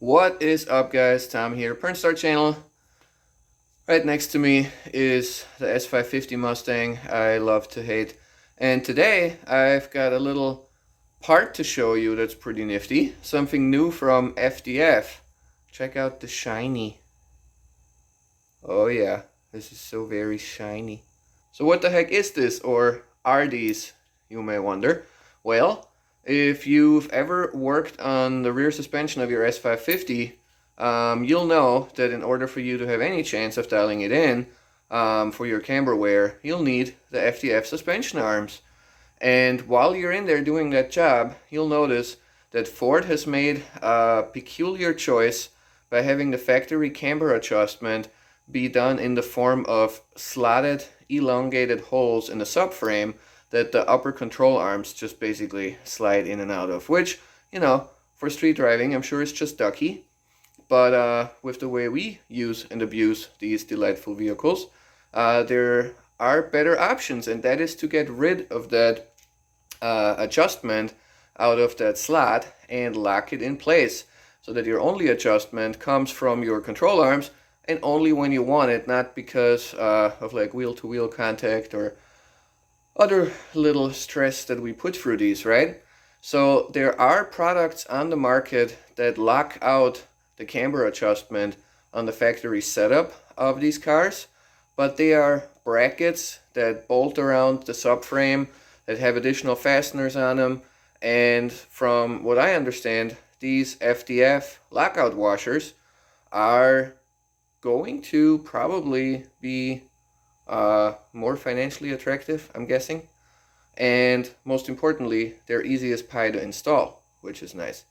What is up, guys? Tom here, Porn Star Channel. Right next to me is the S550 Mustang I love to hate. And today I've got a little part to show you that's pretty nifty. Something new from FDF. Check out the shiny. Oh yeah, this is so very shiny. So what the heck is this, or are these, you may wonder? Well, if you've ever worked on the rear suspension of your S550, you'll know that in order for you to have any chance of dialing it in for your camber wear, you'll need the FDF suspension arms. And while you're in there doing that job, you'll notice that Ford has made a peculiar choice by having the factory camber adjustment be done in the form of slotted, elongated holes in the subframe that the upper control arms just basically slide in and out of, which, you know, for street driving, I'm sure it's just ducky. But with the way we use and abuse these delightful vehicles, there are better options, and that is to get rid of that adjustment out of that slot and lock it in place so that your only adjustment comes from your control arms and only when you want it, not because of like wheel-to-wheel contact or other little stress that we put through these, right? So there are products on the market that lock out the camber adjustment on the factory setup of these cars, but they are brackets that bolt around the subframe that have additional fasteners on them, and from what I understand, these FDF lockout washers are going to probably be more financially attractive, I'm guessing. And most importantly, they're easy as pie to install, which is nice.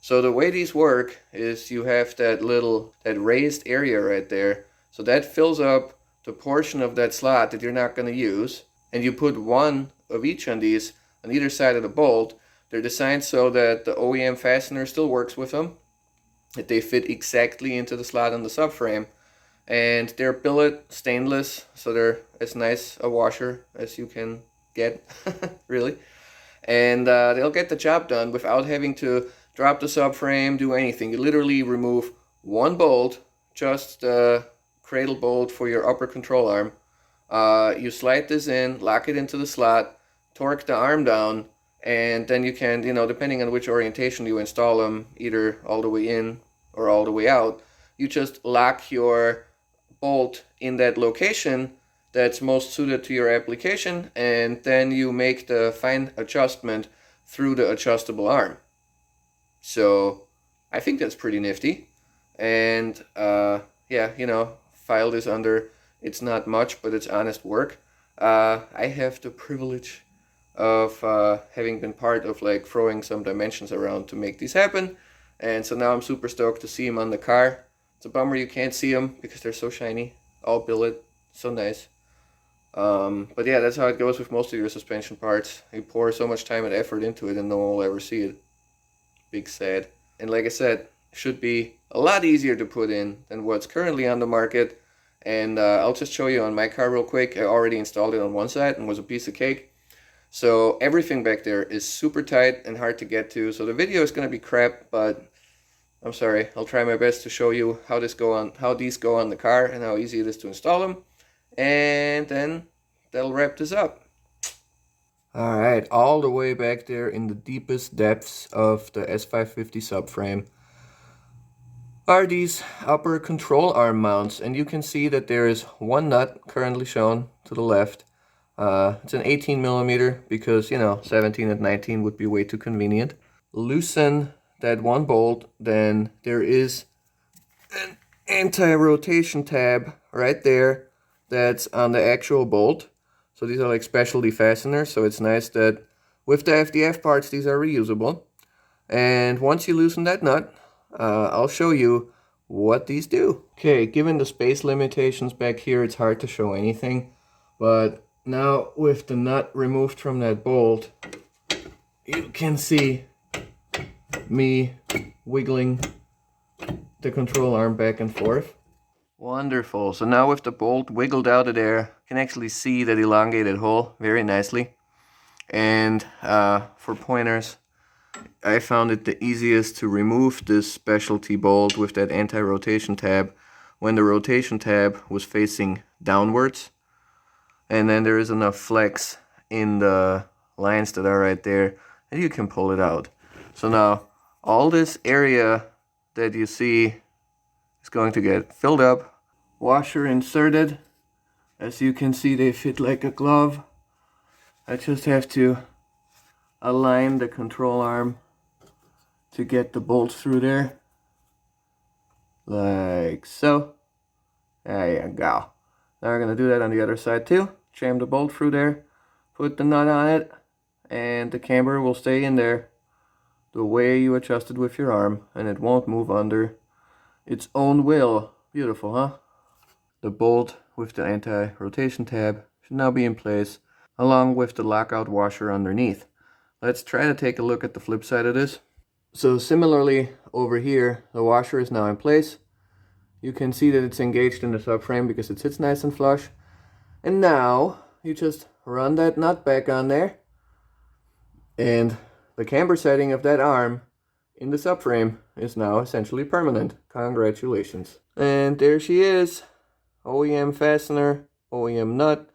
So the way these work is you have that raised area right there. So that fills up the portion of that slot that you're not going to use. And you put one of each on these on either side of the bolt. They're designed so that the OEM fastener still works with them, that they fit exactly into the slot on the subframe. And they're billet stainless, so they're as nice a washer as you can get, really. And they'll get the job done without having to drop the subframe, do anything. You literally remove one bolt, just the cradle bolt for your upper control arm. You slide this in, lock it into the slot, torque the arm down, and then you can, you know, depending on which orientation you install them, either all the way in or all the way out, you just lock your bolt in that location that's most suited to your application, and then you make the fine adjustment through the adjustable arm. So I think that's pretty nifty. And yeah, you know, file this under, it's not much, but it's honest work. I have the privilege of having been part of like throwing some dimensions around to make these happen, and so now I'm super stoked to see them on the car. It's a bummer you can't see them because they're so shiny, all billet, so nice. But yeah, that's how it goes with most of your suspension parts. You pour so much time and effort into it and no one will ever see it. Big sad. And like I said, should be a lot easier to put in than what's currently on the market. And I'll just show you on my car real quick. I already installed it on one side and was a piece of cake. So everything back there is super tight and hard to get to. So the video is going to be crap, but I'm sorry. I'll try my best to show you how these go on the car and how easy it is to install them. And then that'll wrap this up. Alright, all the way back there in the deepest depths of the S550 subframe are these upper control arm mounts, and you can see that there is one nut currently shown to the left. It's an 18mm because, you know, 17 and 19 would be way too convenient. Loosen that one bolt, then there is an anti-rotation tab right there that's on the actual bolt. So these are like specialty fasteners, so it's nice that with the FDF parts these are reusable. And once you loosen that nut, I'll show you what these do. Okay, given the space limitations back here, it's hard to show anything, but now with the nut removed from that bolt, you can see me wiggling the control arm back and forth. Wonderful. So now with the bolt wiggled out of there, you can actually see that elongated hole very nicely. And for pointers, I found it the easiest to remove this specialty bolt with that anti-rotation tab when the rotation tab was facing downwards. And then there is enough flex in the lines that are right there and you can pull it out. So now all this area that you see is going to get filled up. Washer inserted. As you can see, they fit like a glove. I just have to align the control arm to get the bolts through there. Like so. There you go. Now we're going to do that on the other side too. Jam the bolt through there. Put the nut on it. And the camber will stay in there the way you adjusted with your arm. And it won't move under its own will. Beautiful, huh? The bolt with the anti-rotation tab should now be in place, along with the lockout washer underneath. Let's try to take a look at the flip side of this. So similarly, over here, the washer is now in place. You can see that it's engaged in the subframe because it sits nice and flush. And now, you just run that nut back on there. And the camber setting of that arm in the subframe is now essentially permanent. Congratulations. And there she is. OEM fastener, OEM nut,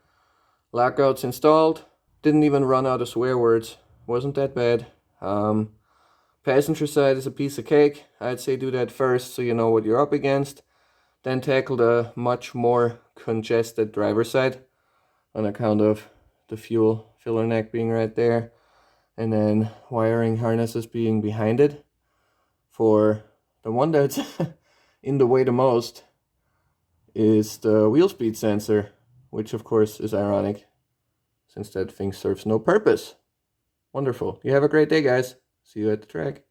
lockouts installed. Didn't even run out of swear words. Wasn't that bad. Passenger side is a piece of cake. I'd say do that first so you know what you're up against. Then tackle the much more congested driver side on account of the fuel filler neck being right there. And then wiring harnesses being behind it. For the one that's in the way the most is the wheel speed sensor, which of course is ironic since that thing serves no purpose. Wonderful. You have a great day, guys. See you at the track.